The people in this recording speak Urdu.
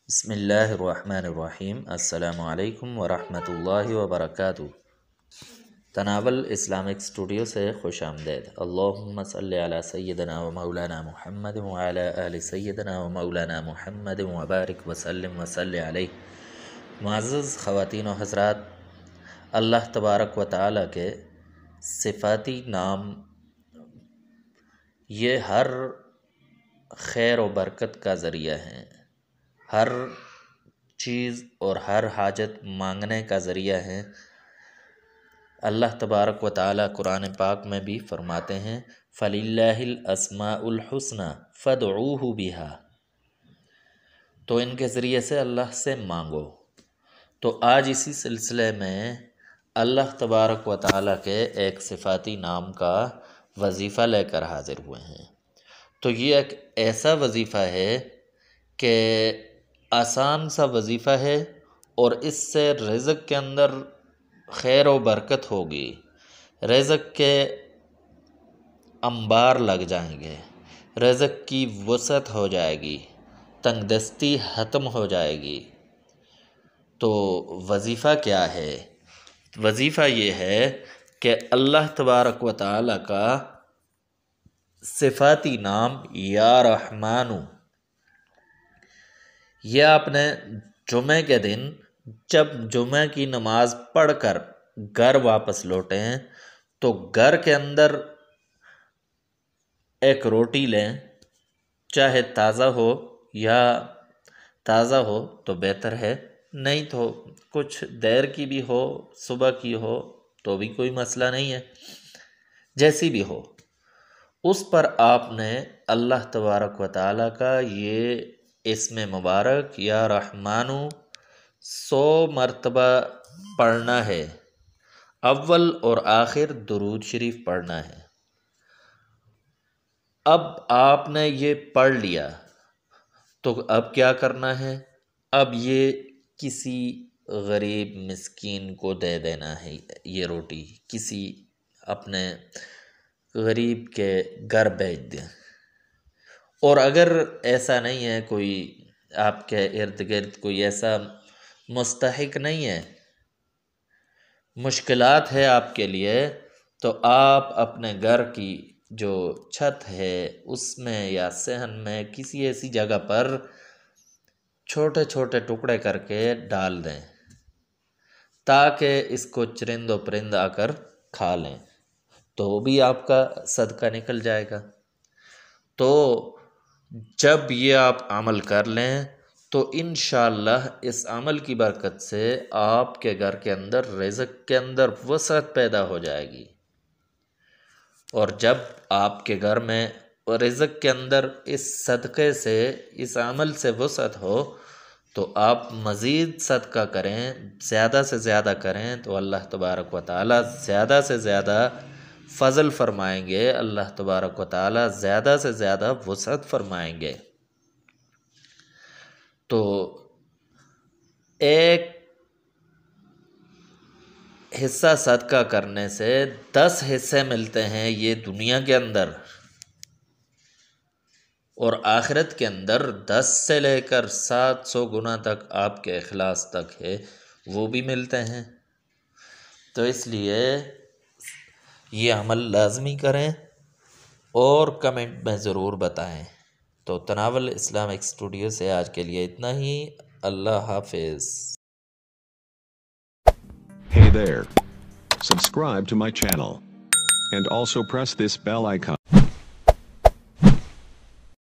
بسم اللہ الرحمن الرحیم۔ السلام علیکم ورحمۃ اللہ وبرکاتہ۔ تناول اسلامک اسٹوڈیو سے خوش آمدید۔ اللہم صلی علی سیدنا و مولانا محمد وعلی آل سیدنا و مولانا محمد وبارک وسلم وصلی علیہ۔ معزز خواتین و حضرات، اللہ تبارک و تعالیٰ کے صفاتی نام یہ ہر خیر و برکت کا ذریعہ ہیں، ہر چیز اور ہر حاجت مانگنے کا ذریعہ ہیں۔ اللہ تبارک و تعالیٰ قرآن پاک میں بھی فرماتے ہیں فَلِلَّهِ الْأَسْمَاءُ الْحُسْنَى فَادْعُوهُ بِهَا، تو ان کے ذریعے سے اللہ سے مانگو۔ تو آج اسی سلسلے میں اللہ تبارک و تعالیٰ کے ایک صفاتی نام کا وظیفہ لے کر حاضر ہوئے ہیں۔ تو یہ ایک ایسا وظیفہ ہے کہ آسان سا وظیفہ ہے، اور اس سے رزق کے اندر خیر و برکت ہوگی، رزق کے انبار لگ جائیں گے، رزق کی وسعت ہو جائے گی، تنگ دستی ختم ہو جائے گی۔ تو وظیفہ کیا ہے؟ وظیفہ یہ ہے کہ اللہ تبارک و تعالیٰ کا صفاتی نام یا رحمانو، یہ آپ نے جمعہ کے دن جب جمعہ کی نماز پڑھ کر گھر واپس لوٹیں تو گھر کے اندر ایک روٹی لیں، چاہے تازہ ہو یا تازہ ہو تو بہتر ہے، نہیں تو کچھ دیر کی بھی ہو، صبح کی ہو تو بھی کوئی مسئلہ نہیں ہے، جیسی بھی ہو، اس پر آپ نے اللہ تبارک و تعالیٰ کا یہ اسم مبارک یا رحمانو 100 مرتبہ پڑھنا ہے، اول اور آخر درود شریف پڑھنا ہے۔ اب آپ نے یہ پڑھ لیا تو اب کیا کرنا ہے؟ اب یہ کسی غریب مسکین کو دے دینا ہے، یہ روٹی کسی اپنے غریب کے گھر بھیج دیں۔ اور اگر ایسا نہیں ہے، کوئی آپ کے ارد گرد کوئی ایسا مستحق نہیں ہے، مشکلات ہے آپ کے لیے، تو آپ اپنے گھر کی جو چھت ہے اس میں یا صحن میں کسی ایسی جگہ پر چھوٹے چھوٹے ٹکڑے کر کے ڈال دیں تاکہ اس کو چرند و پرند آ کر کھا لیں، تو بھی آپ کا صدقہ نکل جائے گا۔ تو جب یہ آپ عمل کر لیں تو انشاءاللہ اس عمل کی برکت سے آپ کے گھر کے اندر رزق کے اندر وسعت پیدا ہو جائے گی، اور جب آپ کے گھر میں رزق کے اندر اس صدقے سے، اس عمل سے وسعت ہو تو آپ مزید صدقہ کریں، زیادہ سے زیادہ کریں، تو اللہ تبارک و تعالیٰ زیادہ سے زیادہ فضل فرمائیں گے، اللہ تبارک و تعالیٰ زیادہ سے زیادہ وسعت فرمائیں گے۔ تو ایک حصہ صدقہ کرنے سے 10 حصے ملتے ہیں یہ دنیا کے اندر، اور آخرت کے اندر 10 سے لے کر 700 گنا تک آپ کے اخلاص تک ہے، وہ بھی ملتے ہیں۔ تو اس لیے یہ عمل لازمی کریں اور کمنٹ میں ضرور بتائیں۔ تو تناول اسلامک اسٹوڈیو سے آج کے لیے اتنا ہی، اللہ حافظ۔ Hey there. Subscribe to my channel. And also press this bell icon.